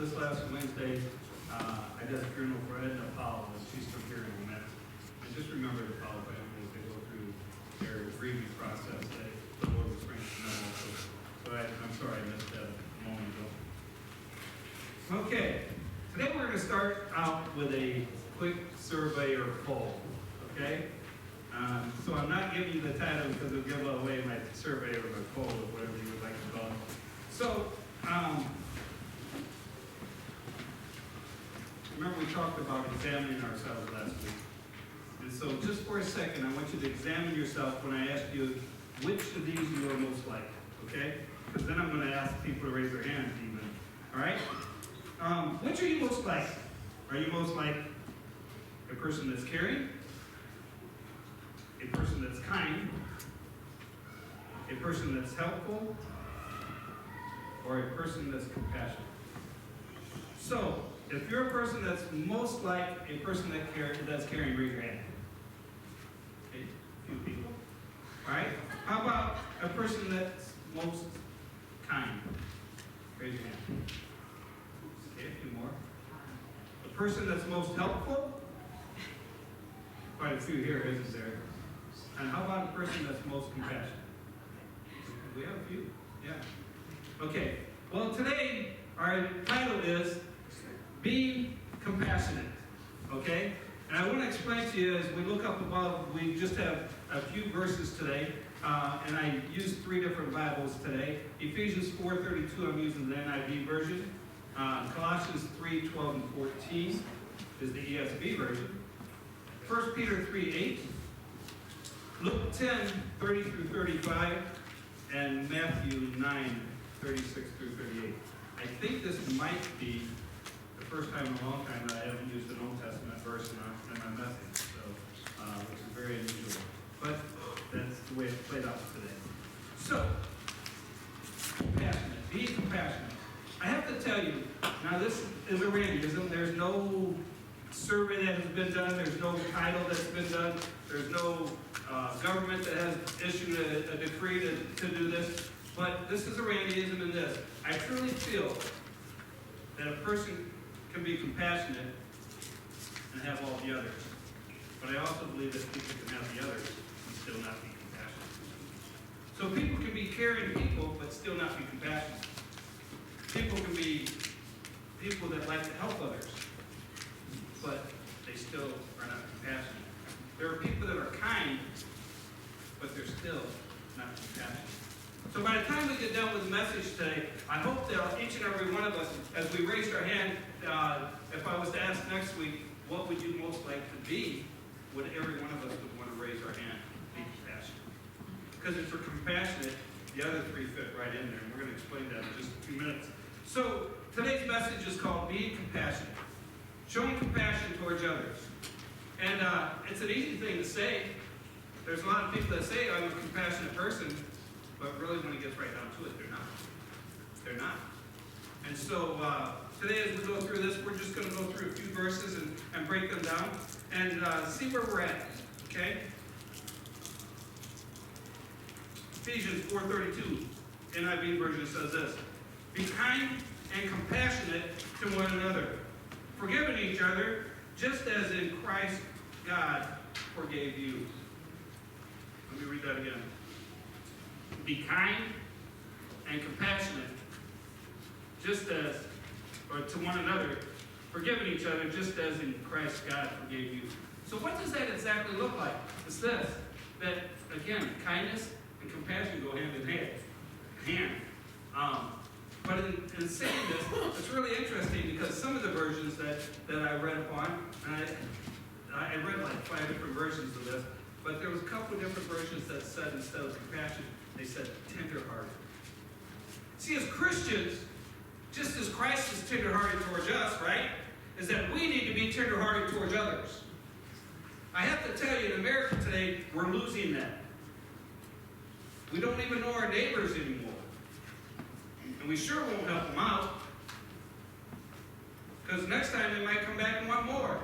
this last Wednesday, I did a funeral for Edna Powell, and she's from here in Met. And just remember the Powell family as they go through their grieving process. The Lord was bringing to them also. So I'm sorry I missed that a moment ago. Okay, today we're going to start out with a quick survey or poll. Okay? So I'm not giving you the title because it'll give away my survey or my poll or whatever you would like to call it. So, remember we talked about examining ourselves last week. And so just for a second, I want you to examine yourself when I ask you which of these you are most like, okay? Because then I'm going to ask people to raise their hands even, all right? Which are you most like? Are you most like a person that's caring? A person that's kind? A person that's helpful? Or a person that's compassionate? So, if you're a person that's most like a person that's caring, raise your hand. Okay, a few people. All right? How about a person that's most kind? Raise your hand. Okay, a few more. A person that's most helpful? Quite a few here, isn't there? And how about a person that's most compassionate? We have a few. Yeah. Okay. Well, today our title is Being Compassionate. Okay? And I want to explain to you as we look up above, we just have a few verses today, and I used 3 different Bibles today. Ephesians 4:32, I'm using the NIV version. Colossians 3:12 and 14 is the ESV version. 1 Peter 3:8. Luke 10:30 through 35. And Matthew 9:36 through 38. I think this might be the first time in a long time that I haven't used an Old Testament verse in my message, so which is very unusual. But that's the way it played out today. So, compassionate, be compassionate. I have to tell you, now this is a randyism. There's no survey that has been done. There's no title that's been done. There's no government that has issued a decree to do this. But this is a randyism in this. I truly feel that a person can be compassionate and have all the others. But I also believe that people can have the others and still not be compassionate. So people can be caring people but still not be compassionate. People can be people that like to help others, but they still are not compassionate. There are people that are kind, but they're still not compassionate. So by the time we get done with the message today, I hope that each and every one of us, as we raised our hand, if I was to ask next week, what would you most like to be, would every one of us would want to raise our hand, be compassionate. Because if we're compassionate, the other 3 fit right in there, and we're going to explain that in just a few minutes. So today's message is called Being Compassionate, showing compassion towards others. And it's an easy thing to say. There's a lot of people that say, I'm a compassionate person, but really when it gets right down to it, they're not. They're not. And so today as we go through this, we're just going to go through a few verses and break them down and see where we're at. Okay? Ephesians 4:32, NIV version says this. Be kind and compassionate to one another, forgiving each other, just as in Christ God forgave you. Let me read that again. Be kind and compassionate, just as, or to one another, forgiving each other, just as in Christ God forgave you. So what does that exactly look like? It's this, that, again, kindness and compassion go hand in hand. But in saying this, it's really interesting because some of the versions that I read upon, and I read like 5 different versions of this, but there was a couple of different versions that said instead of compassion, they said tender-hearted. See, as Christians, just as Christ is tender-hearted towards us, right, is that we need to be tender-hearted towards others. I have to tell you, in America today, we're losing that. We don't even know our neighbors anymore. And we sure won't help them out. Because next time they might come back and want more.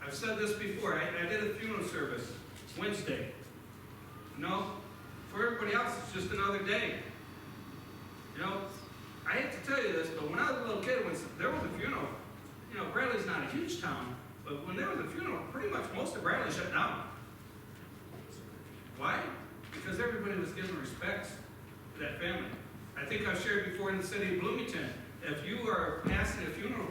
I've said this before. I did a funeral service Wednesday. You know, for everybody else, it's just another day. You know, you this, but when I was a little kid, when there was a funeral, you know, Bradley's not a huge town, but when there was a funeral, pretty much most of Bradley shut down. Why? Because everybody was giving respect to that family. I think I've shared before in the city of Bloomington, if you are passing a funeral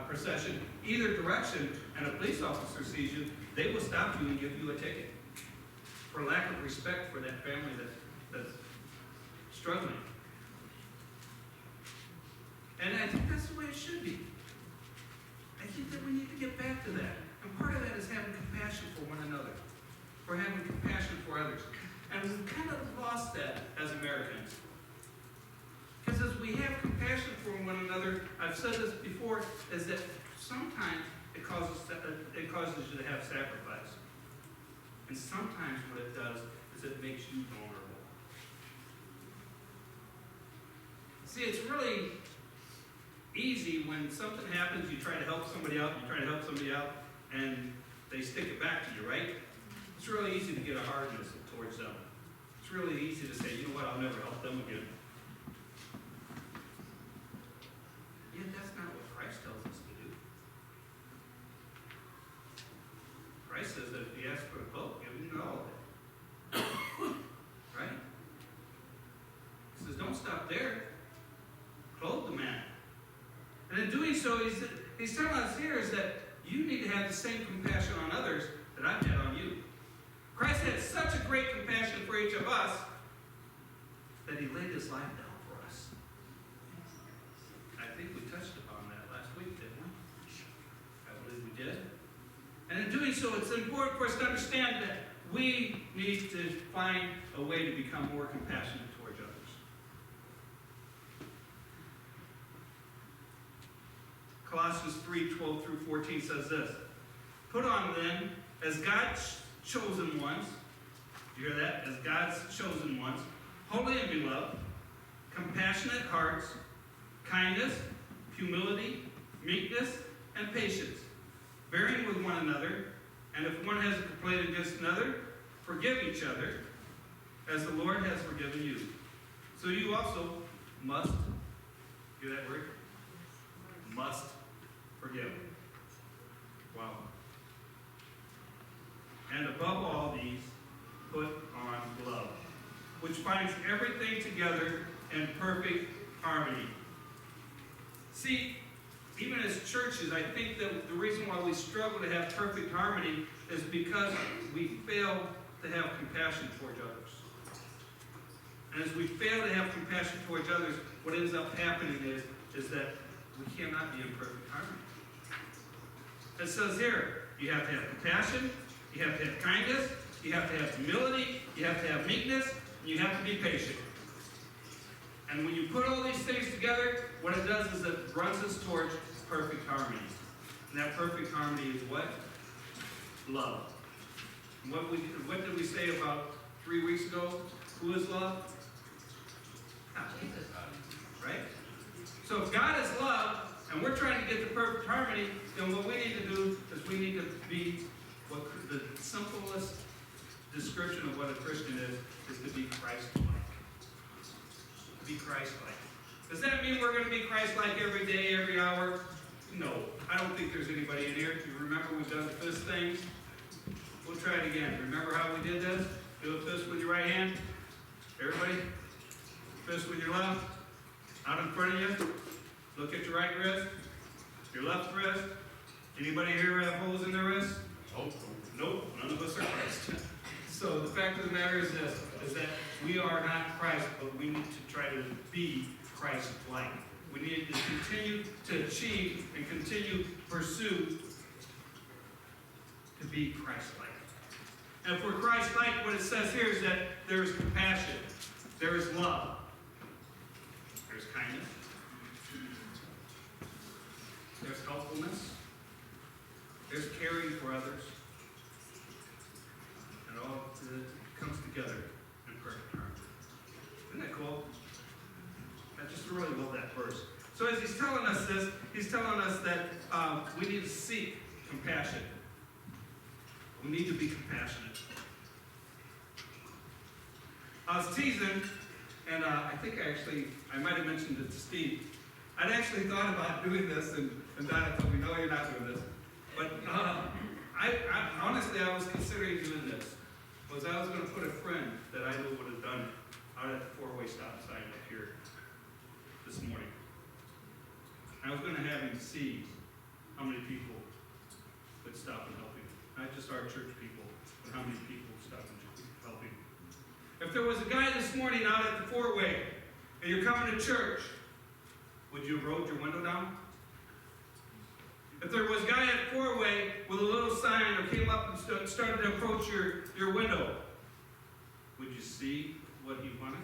procession, either direction, and a police officer sees you, they will stop you and give you a ticket for lack of respect for that family that's struggling. And I think that's the way it should be. I think that we need to get back to that. And part of that is having compassion for one another, for having compassion for others. And we've kind of lost that as Americans. Because as we have compassion for one another, I've said this before, is that sometimes it causes you to have sacrifice. And sometimes what it does is it makes you vulnerable. See, it's really easy when something happens, you try to help somebody out, and they stick it back to you, right? It's really easy to get a hardness towards them. It's really easy to say, you know what, I'll never help them again. Yet that's not what Christ tells us to do. Christ says that if you ask for a cloak, give him all of it. Right? He says, don't stop there. Clothe the man. And in doing so, he's telling us here is that you need to have the same compassion on others that I've had on you. Christ had such a great compassion for each of us that he laid his life down for us. I think we touched upon that last week, didn't we? I believe we did. And in doing so, it's important for us to understand that we need to find a way to become more compassionate towards others. Colossians 3:12-14 says this. Put on then, as God's chosen ones, you hear that? As God's chosen ones, holy and beloved, compassionate hearts, kindness, humility, meekness, and patience, bearing with one another, and if one has a complaint against another, forgive each other, as the Lord has forgiven you. So you also must, hear that word? Must forgive. Wow. And above all these, put on love, which binds everything together in perfect harmony. See, even as churches, I think that the reason why we struggle to have perfect harmony is because we fail to have compassion towards others. And as we fail to have compassion towards others, what ends up happening is that we cannot be in perfect harmony. It says here, you have to have compassion, you have to have kindness, you have to have humility, you have to have meekness, and you have to be patient. And when you put all these things together, what it does is it runs us towards perfect harmony. And that perfect harmony is what? Love. And what did we say about 3 weeks ago? Who is love? Jesus. Right? So if God is love, and we're trying to get to perfect harmony, then what we need to do is we need to be what the simplest description of what a Christian is to be Christ-like. To be Christ-like. Does that mean we're going to be Christ-like every day, every hour? No. I don't think there's anybody in here. Do you remember we've done the fist things? We'll try it again. Remember how we did this? Do a fist with your right hand. Everybody? Fist with your left. Out in front of you. Look at your right wrist. Your left wrist. Anybody here have holes in their wrist? Nope. None of us are Christ. So the fact of the matter is this, is that we are not Christ, but we need to try to be Christ-like. We need to continue to achieve and continue to pursue to be Christ-like. And for Christ-like, what it says here is that there is compassion, there is love, there's kindness, there's helpfulness, there's caring for others, and all comes together in perfect harmony. Isn't that cool? I just really love that verse. So as he's telling us this, he's telling us that we need to seek compassion. We need to be compassionate. I was teasing, and I think I I might have mentioned it to Steve. I'd actually thought about doing this, and Donna told me, no, you're not doing this. But honestly, I was considering doing this. Was I was going to put a friend that I knew would have done it out at the four-way stop sign up here this morning. I was going to have him see how many people would stop and help him. Not just our church people, but how many people would stop and help him. If there was a guy this morning out at the four-way, and you're coming to church, would you have rolled your window down? If there was a guy at four-way with a little sign or came up and started to approach your window, would you see what he wanted?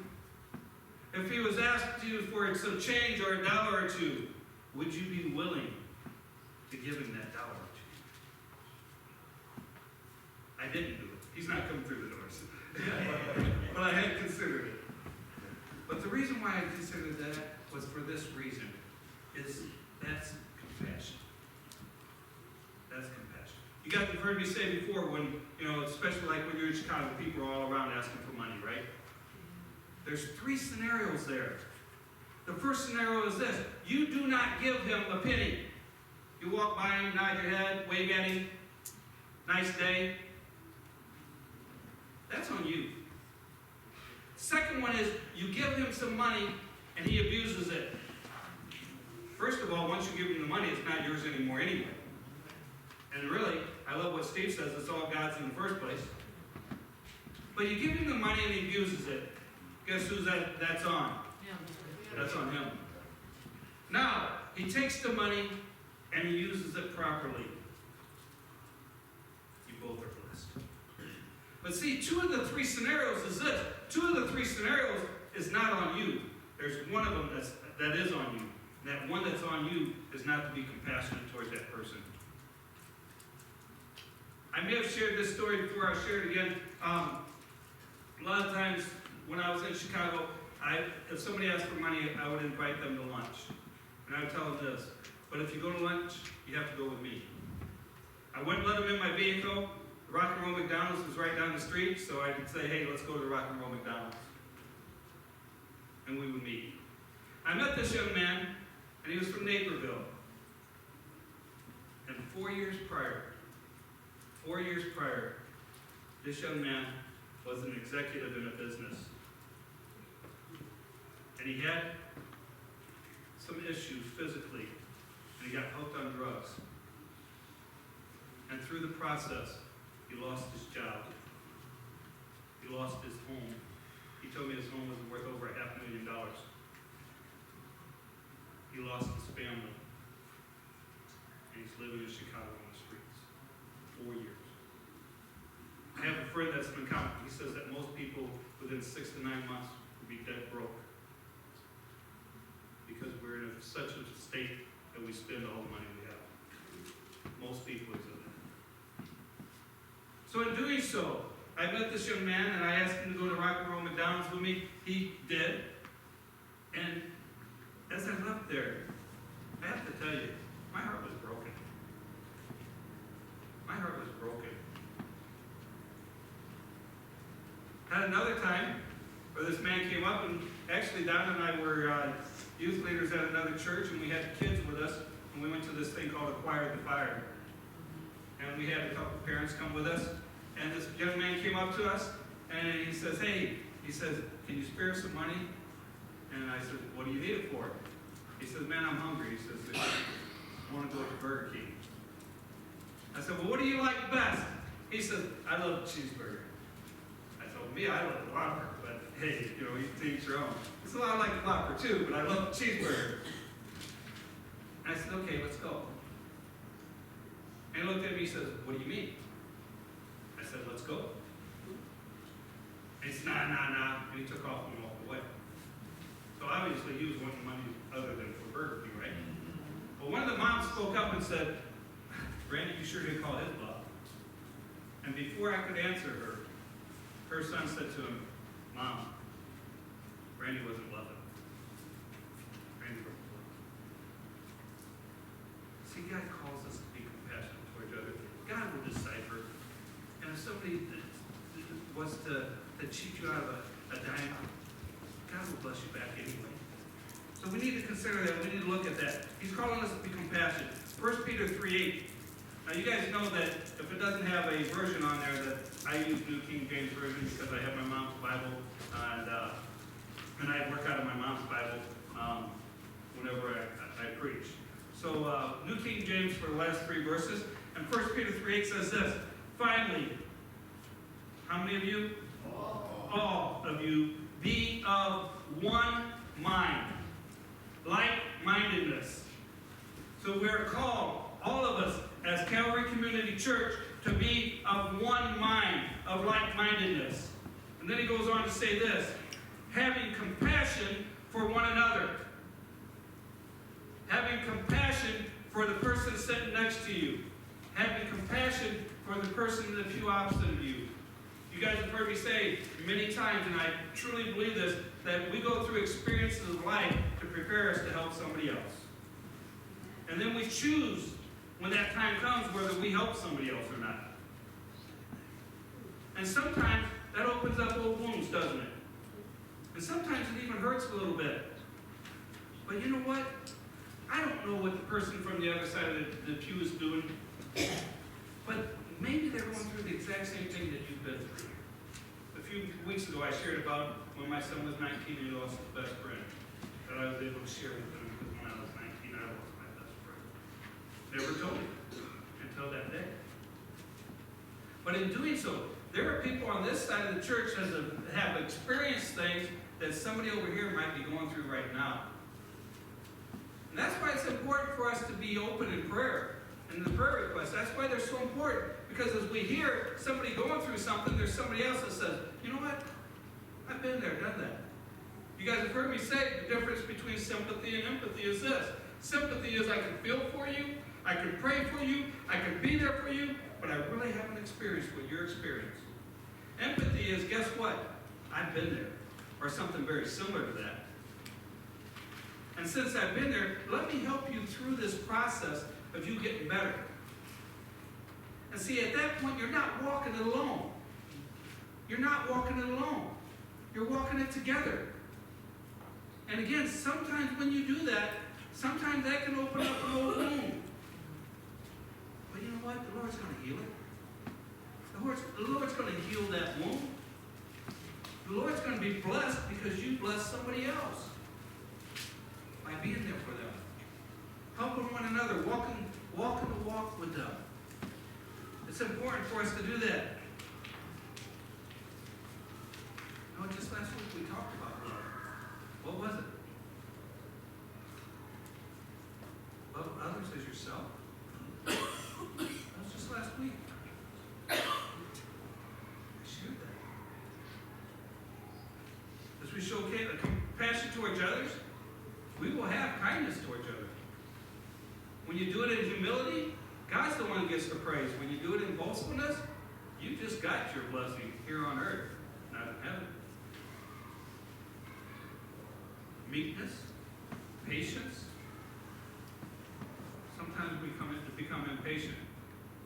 If he was asked you for some change or a dollar or two, would you be willing to give him that dollar or two? I didn't do it. He's not coming through the doors. But I had considered it. But the reason why I considered that was for this reason. That's compassion. That's compassion. You've heard me say before when, especially like when you're in Chicago, people are all around asking for money, right? There's 3 scenarios there. The first scenario is this. You do not give him a penny. You walk by him, nod your head, wave at him. Nice day. That's on you. Second one is you give him some money and he abuses it. First of all, once you give him the money, it's not yours anymore anyway. And really, I love what Steve says, it's all God's in the first place. But you give him the money and he abuses it. Guess who's that's on? That's on him. Now, he takes the money and he uses it properly. You both are blessed. But see, 2 of the 3 scenarios is this. 2 of the 3 scenarios is not on you. There's one of them that is on you. That one that's on you is not to be compassionate towards that person. I may have shared this story before. I'll share it again. A lot of times when I was in Chicago, if somebody asked for money, I would invite them to lunch. And I would tell them this, but if you go to lunch, you have to go with me. I wouldn't let them in my vehicle. The Rock and Roll McDonald's was right down the street, so I could say, hey, let's go to the Rock and Roll McDonald's. And we would meet. I met this young man, and he was from Naperville. And 4 years prior, this young man was an executive in a business. And he had some issues physically, and he got hooked on drugs. And through the process, he lost his job. He lost his home. He told me his home was worth over $500,000. He lost his family. And he's living in Chicago on the streets. 4 years. I have a friend that's an accountant. He says that most people within 6 to 9 months will be dead broke. Because we're in such a state that we spend all the money we have. Most people is in that. So in doing so, I met this young man and I asked him to go to Rock and Roll McDonald's with me. He did. And as I left there, I have to tell you, my heart was broken. My heart was broken. Had another time where this man came up, and actually Don and I were youth leaders at another church, and we had kids with us, and we went to this thing called Acquire the Fire. And we had a couple parents come with us, and this young man came up to us, and he says, hey, he says, can you spare some money? And I said, what do you need it for? He says, man, I'm hungry. He says, I want to go to Burger King. I said, well, what do you like best? He says, I love cheeseburger. I told me, I love the Whopper, but hey, you teach your own. He said, well, I like the Whopper too, but I love the cheeseburger. And I said, okay, let's go. And he looked at me, he says, what do you mean? I said, let's go. And he said, nah. And he took off and walked away. So obviously he was wanting money other than for Burger King, right? But one of the moms spoke up and said, Randy, you sure did call his bluff. And before I could answer her son said to him, Mom, Randy wasn't bluffing. Randy wasn't bluffing. See, God calls us to be compassionate towards others. God will decipher. And if somebody wants to cheat you out of a dime, God will bless you back anyway. So we need to consider that. We need to look at that. He's calling us to be compassionate. 1 Peter 3:8. Now you guys know that if it doesn't have a version on there, that I use New King James Version because I have my mom's Bible, and I work out of my mom's Bible whenever I preach. So New King James for the last 3 verses, and 1 Peter 3:8 says this, finally, how many of you? All of you, be of one mind, like-mindedness. So we're called, all of us, as Calvary Community Church, to be of one mind, of like-mindedness. And then he goes on to say this, having compassion for one another. Having compassion for the person sitting next to you. Having compassion for the person in the pew opposite of you. You guys have heard me say many times, and I truly believe this, that we go through experiences of life to prepare us to help somebody else. And then we choose, when that time comes, whether we help somebody else or not. And sometimes that opens up old wounds, doesn't it? And sometimes it even hurts a little bit. But you know what? I don't know what the person from the other side of the pew is doing. But maybe they're going through the exact same thing that you've been through. A few weeks ago I shared about when my son was 19 and he lost his best friend. That I was able to share with him because when I was 19 I lost my best friend. Never told him until that day. But in doing so, there are people on this side of the church that have experienced things that somebody over here might be going through right now. And that's why it's important for us to be open in prayer and the prayer requests. That's why they're so important. Because as we hear somebody going through something, there's somebody else that says, you know what? I've been there, done that. You guys have heard me say the difference between sympathy and empathy is this. Sympathy is I can feel for you, I can pray for you, I can be there for you, but I really haven't experienced what you're experiencing. Empathy is, guess what? I've been there. Or something very similar to that. And since I've been there, let me help you through this process of you getting better. And see, at that point, you're not walking it alone. You're not walking it alone. You're walking it together. And again, sometimes when you do that, sometimes that can open up an old wound. But you know what? The Lord's going to heal it. The Lord's going to heal that wound. The Lord's going to be blessed because you blessed somebody else by being there for them. Helping one another, walking the walk with them. It's important for us to do that. You know, just last week we talked about love. What was it? Love others as yourself. That was just last week. I shared that. As we show compassion towards others, we will have kindness towards others. When you do it in humility, God's the one who gets the praise. When you do it in boastfulness, you just got your blessing here on earth, not in heaven. Meekness, patience. Sometimes we become impatient,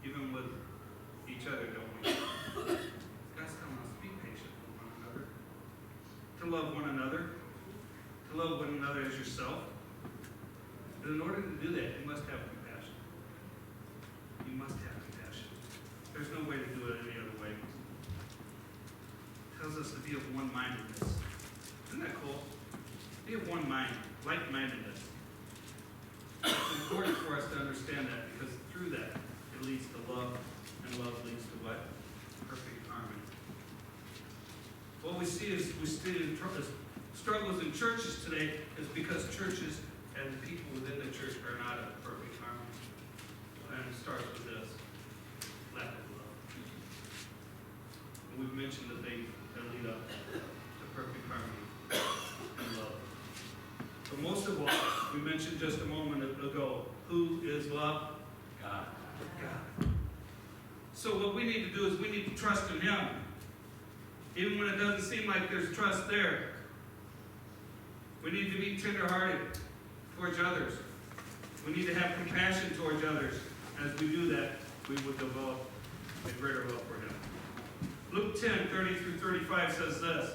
even with each other, don't we? God's telling us to be patient with one another, to love one another, to love one another as yourself. But in order to do that, you must have compassion. You must have compassion. There's no way to do it any other way. It tells us to be of one-mindedness. Isn't that cool? Be of one mind, like-mindedness. It's important for us to understand that because through that, it leads to love, and love leads to what? Perfect harmony. What we see is struggles in churches today is because churches and the people within the church are not in perfect harmony. And it starts with this, lack of love. And we've mentioned that they lead up to perfect harmony and love. But most of all, we mentioned just a moment ago, who is love? God. God. So what we need to do is we need to trust in Him. Even when it doesn't seem like there's trust there. We need to be tenderhearted towards others. We need to have compassion towards others. As we do that, we will develop a greater love for Him. Luke 10, 30 through 35 says this.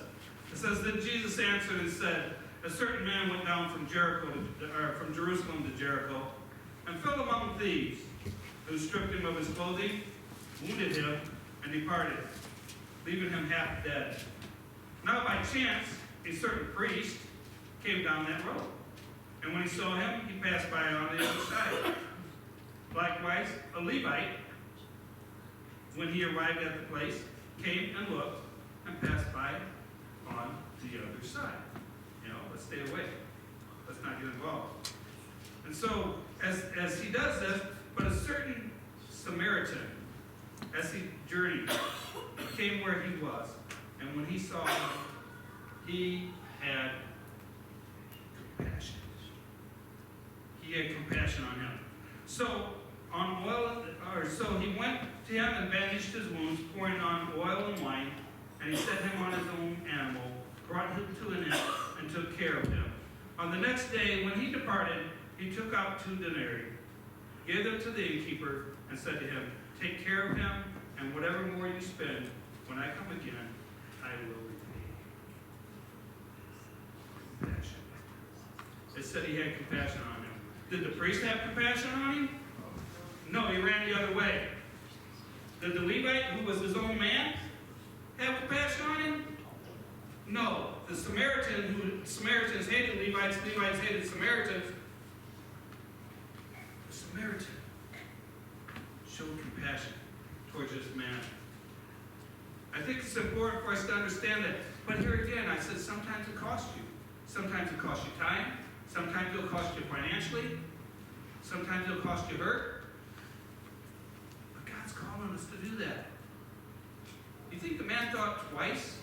It says, then Jesus answered and said, a certain man went down from from Jerusalem to Jericho, and fell among thieves, who stripped him of his clothing, wounded him, and departed, leaving him half dead. Now by chance, a certain priest came down that road, and when he saw him, he passed by on the other side. Likewise, a Levite, when he arrived at the place, came and looked, and passed by on the other side. Let's stay away. Let's not get involved. And so, as he does this, but a certain Samaritan, as he journeyed, came where he was, and when he saw him, he had compassion. He had compassion on him. So he went to him and bandaged his wounds, pouring on oil and wine, and he set him on his own animal, brought him to an inn, and took care of him. On the next day, when he departed, he took out 2 denarii, gave them to the innkeeper, and said to him, "Take care of him, and whatever more you spend, when I come again, I will repay." Compassion. It said he had compassion on him. Did the priest have compassion on him? No, he ran the other way. Did the Levite, who was his own man, have compassion on him? No. The Samaritans hated Levites, Levites hated Samaritans. The Samaritan showed compassion towards this man. I think it's important for us to understand that. But here again, I said sometimes it costs you. Sometimes it costs you time. Sometimes it'll cost you financially. Sometimes it'll cost you hurt. But God's calling us to do that. You think the man thought twice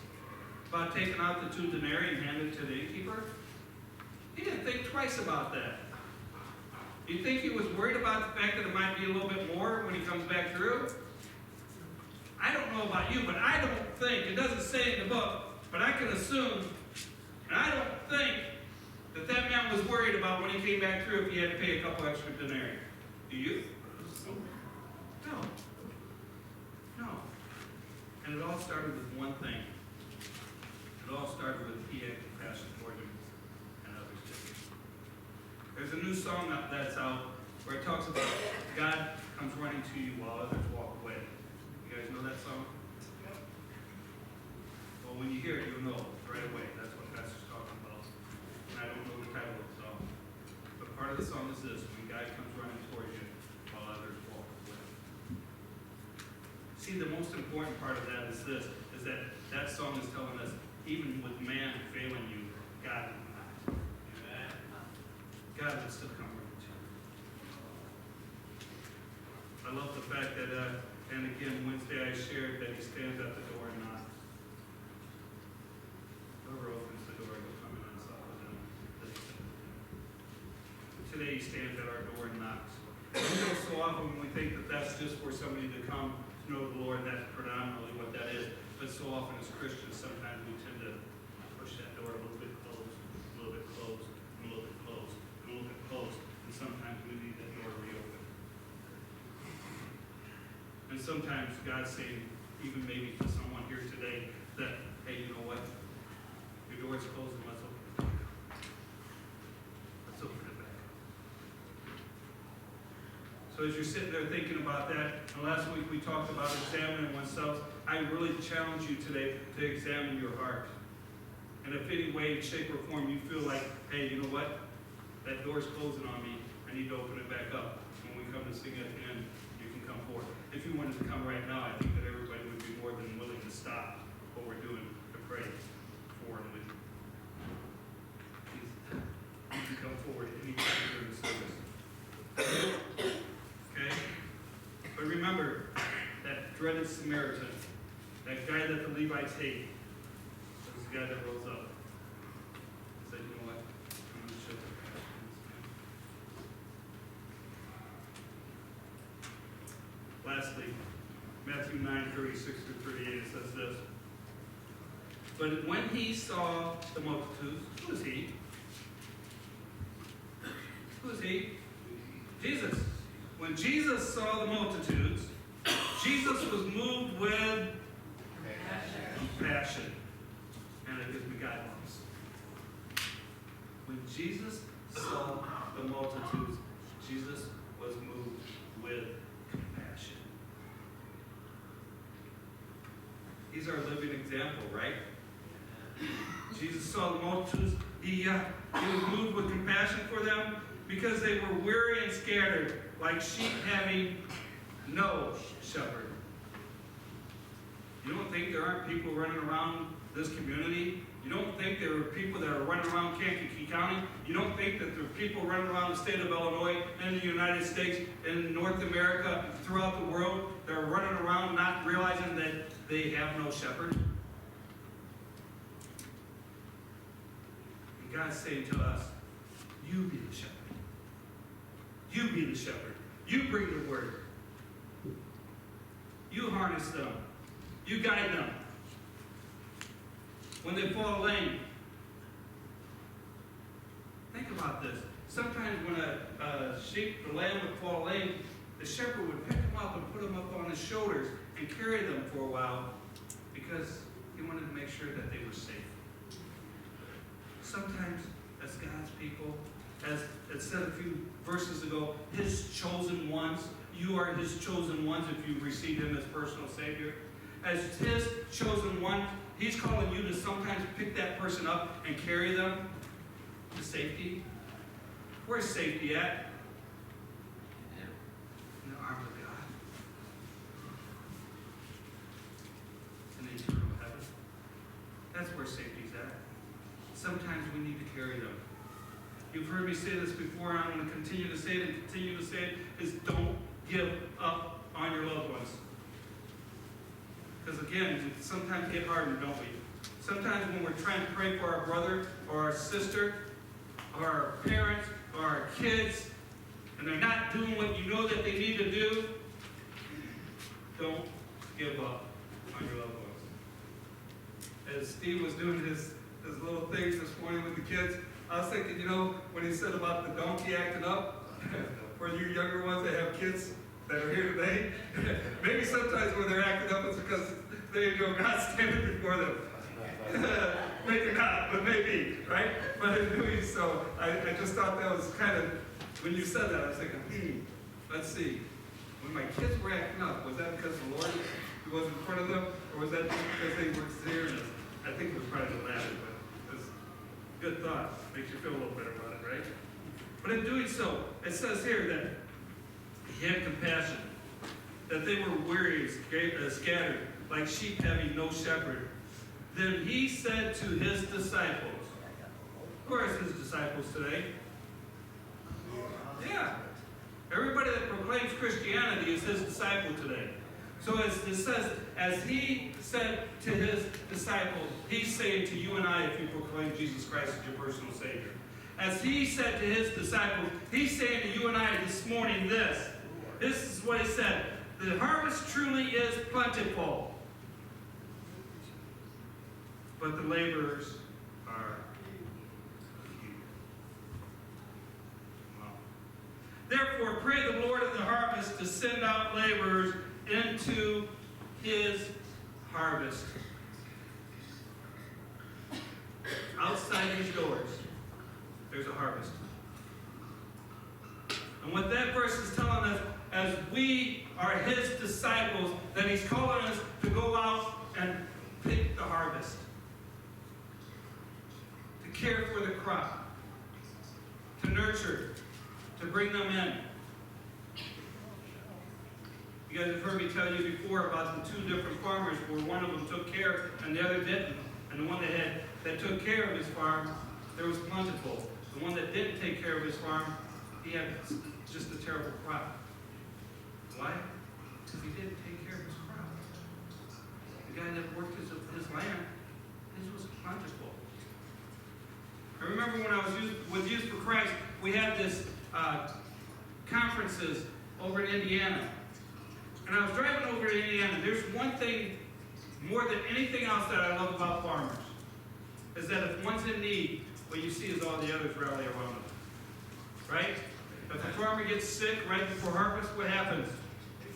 about taking out the 2 denarii and handing it to the innkeeper? He didn't think twice about that. You think he was worried about the fact that it might be a little bit more when he comes back through? I don't know about you, but I don't think, it doesn't say in the book, but I can assume, and I don't think that that man was worried about when he came back through if he had to pay a couple extra denarii. Do you? No. No. And it all started with one thing. It all started with he had compassion toward him, and others did. There's a new song that's out where it talks about God comes running to you while others walk away. You guys know that song? Well, when you hear it, you'll know right away. That's what Pastor's talking about. And I don't know the title of the song. But part of the song is this: when God comes running toward you while others walk away. See, the most important part of that is this, is that song is telling us, even with man failing you, God will not. Amen. God will still come running to you. I love the fact that, and again, Wednesday I shared that he stands at the door and knocks. Whoever opens the door, he'll come in and sup with him. Today he stands at our door and knocks. So often when we think that that's just for somebody to come to know the Lord, that's predominantly what that is. But so often as Christians, sometimes we tend to push that door a little bit closed, a little bit closed, a little bit closed, a little bit closed. And sometimes we need that door reopened. And sometimes God's saying, even maybe to someone here today, that, hey, you know what? Your door is closed, and let's open it back up. Let's open it back up. So as you're sitting there thinking about that, and last week we talked about examining oneself, I really challenge you today to examine your heart. And if any way, shape, or form you feel like, hey, you know what? That door's closing on me. I need to open it back up. When we come to sing at the end, you can come forward. If you wanted to come right now, I think that everybody would be more than willing to stop what we're doing to pray for and with you. Please, you can come forward anytime during the service. Okay? But remember, that dreaded Samaritan, that guy that the Levites hate, was the guy that rose up and said, you know what? I'm going to show compassion to this man. Lastly, Matthew 9:36 through 38, it says this. But when he saw the multitudes, who is he? Who is he? Jesus. When Jesus saw the multitudes, Jesus was moved with compassion. And it gives me guidelines. when Jesus saw the multitudes, Jesus was moved with compassion. He's our living example, right? Jesus saw the multitudes. He was moved with compassion for them because they were weary and scattered, like sheep having no shepherd. You don't think there aren't people running around this community? You don't think there are people that are running around Kankakee County? You don't think that there are people running around the state of Illinois, in the United States, in North America, throughout the world, that are running around not realizing that they have no shepherd? And God's saying to us, you be the shepherd. You be the shepherd. You bring the word. You harness them. You guide them. When they fall lame, think about this. Sometimes when a sheep or lamb would fall lame, the shepherd would pick them up and put them up on his shoulders and carry them for a while because he wanted to make sure that they were safe. Sometimes, as God's people, as it said a few verses ago, his chosen ones. You are his chosen ones if you receive him as personal Savior. As his chosen one, he's calling you to sometimes pick that person up and carry them to safety. Where's safety at? In the arms of God. In the eternal heaven. That's where safety's at. Sometimes we need to carry them. You've heard me say this before, and I'm going to continue to say it and continue to say it, is don't give up on your loved ones. Because again, we sometimes get hardened, don't we? Sometimes when we're trying to pray for our brother or our sister or our parents or our kids, and they're not doing what you know that they need to do, don't give up on your loved ones. As Steve was doing his little things this morning with the kids, I was thinking, when he said about the donkey acting up, for you younger ones that have kids that are here today, maybe sometimes when they're acting up it's because God's standing before them. Maybe not, but maybe, right? But in doing so, I just thought that was kind of, when you said that, I was thinking, let's see. When my kids were acting up, was that because the Lord was in front of them, or was that because they were serious? I think it was probably the latter, but it was a good thought. Makes you feel a little better about it, right? But in doing so, it says here that he had compassion, that they were weary, scattered, like sheep having no shepherd. Then he said to his disciples, who are his disciples today? Yeah. Everybody that proclaims Christianity is his disciple today. So as it says, as he said to his disciples, he's saying to you and I, if you proclaim Jesus Christ as your personal Savior. As he said to his disciples, he's saying to you and I this morning this. This is what he said. The harvest truly is plentiful, but the laborers are few. Wow. Therefore, pray the Lord of the harvest to send out laborers into his harvest. Outside these doors, there's a harvest. And what that verse is telling us, as we are his disciples, that he's calling us to go out and pick the harvest. To care for the crop. To nurture. To bring them in. You guys have heard me tell you before about the two different farmers where one of them took care and the other didn't. And the one that took care of his farm, there was plentiful. The one that didn't take care of his farm, he had just a terrible crop. Why? Because he didn't take care of his crop. The guy that worked his land, his was plentiful. I remember when I was with Youth for Christ, we had this conferences over in Indiana. And I was driving over to Indiana. There's one thing more than anything else that I love about farmers, is that if one's in need, what you see is all the others rally around them. Right? If a farmer gets sick right before harvest, what happens?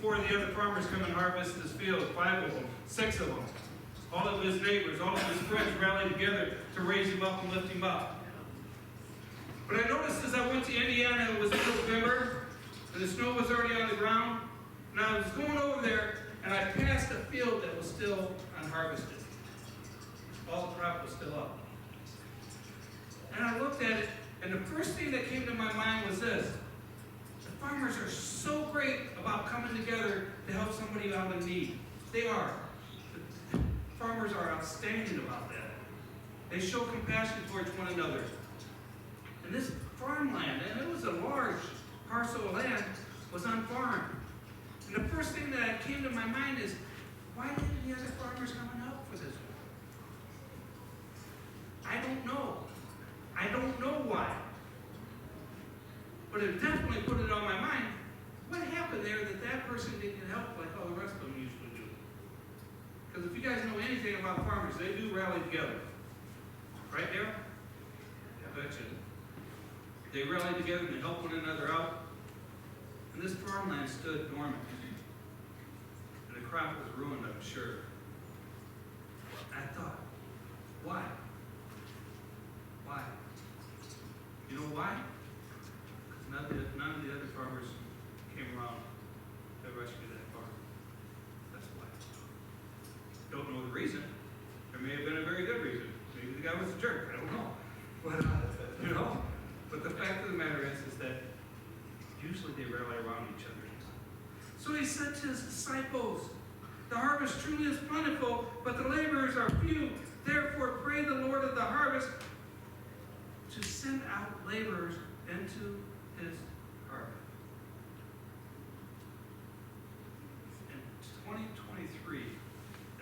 4 of the other farmers come and harvest his field, 5 of them, 6 of them. All of his neighbors, all of his friends rally together to raise him up and lift him up. But I noticed as I went to Indiana, it was in November, and the snow was already on the ground, and I was going over there, and I passed a field that was still unharvested. All the crop was still up. And I looked at it, and the first thing that came to my mind was this. The farmers are so great about coming together to help somebody out in need. They are. The farmers are outstanding about that. They show compassion towards one another. And this farmland, and it was a large parcel of land, was unfarmed. And the first thing that came to my mind is, why didn't the other farmers come and help for this one? I don't know. I don't know why. But it definitely put it on my mind. What happened there that that person didn't get help like all the rest of them usually do? Because if you guys know anything about farmers, they do rally together. Right, Daryl? I bet you. They rally together and they help one another out. And this farmland stood dormant. And the crop was ruined, I'm sure. I thought, why? Why? You know why? Because none of the other farmers came around to rescue that farm. That's why. Don't know the reason. There may have been a very good reason. Maybe the guy was a jerk. I don't know. But, you know? But the fact of the matter is that usually they rally around each other. So he said to his disciples, the harvest truly is plentiful, but the laborers are few. Therefore pray the Lord of the harvest to send out laborers into his harvest. In 2023,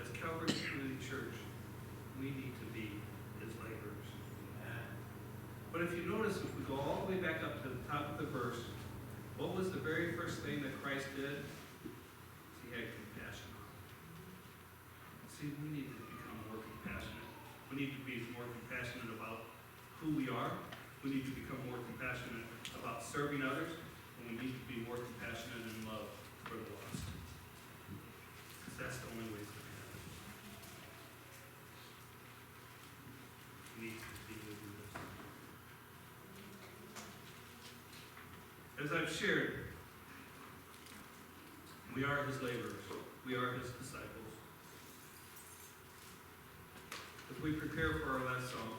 as Calvary Community Church, we need to be his laborers. But if you notice, if we go all the way back up to the top of the verse, what was the very first thing that Christ did? He had compassion. See, we need to become more compassionate. We need to be more compassionate about who we are. We need to become more compassionate about serving others. And we need to be more compassionate in love for the lost. Because that's the only way it's going to happen. We need to continue to do this. As I've shared, we are his laborers. We are his disciples. As we prepare for our last song,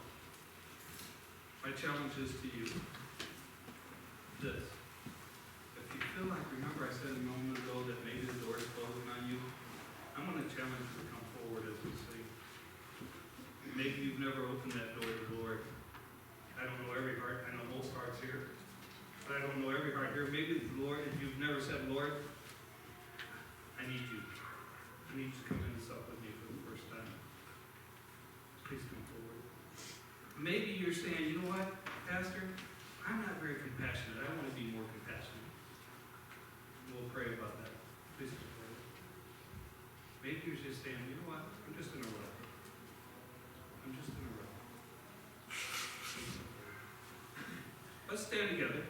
my challenge is to you this. If you feel like, remember I said a moment ago that maybe the door is closing on you, I'm going to challenge you to come forward as we sing. Maybe you've never opened that door to the Lord. I don't know every heart. I know most hearts here. But I don't know every heart here. Maybe the Lord, if you've never said, Lord, I need you. I need you to come in and sup with me for the first time. Please come forward. Maybe you're saying, you know what, Pastor, I'm not very compassionate. I want to be more compassionate. We'll pray about that. Please come forward. Maybe you're just saying, you know what, I'm just in a rut. I'm just in a rut. Let's stand together.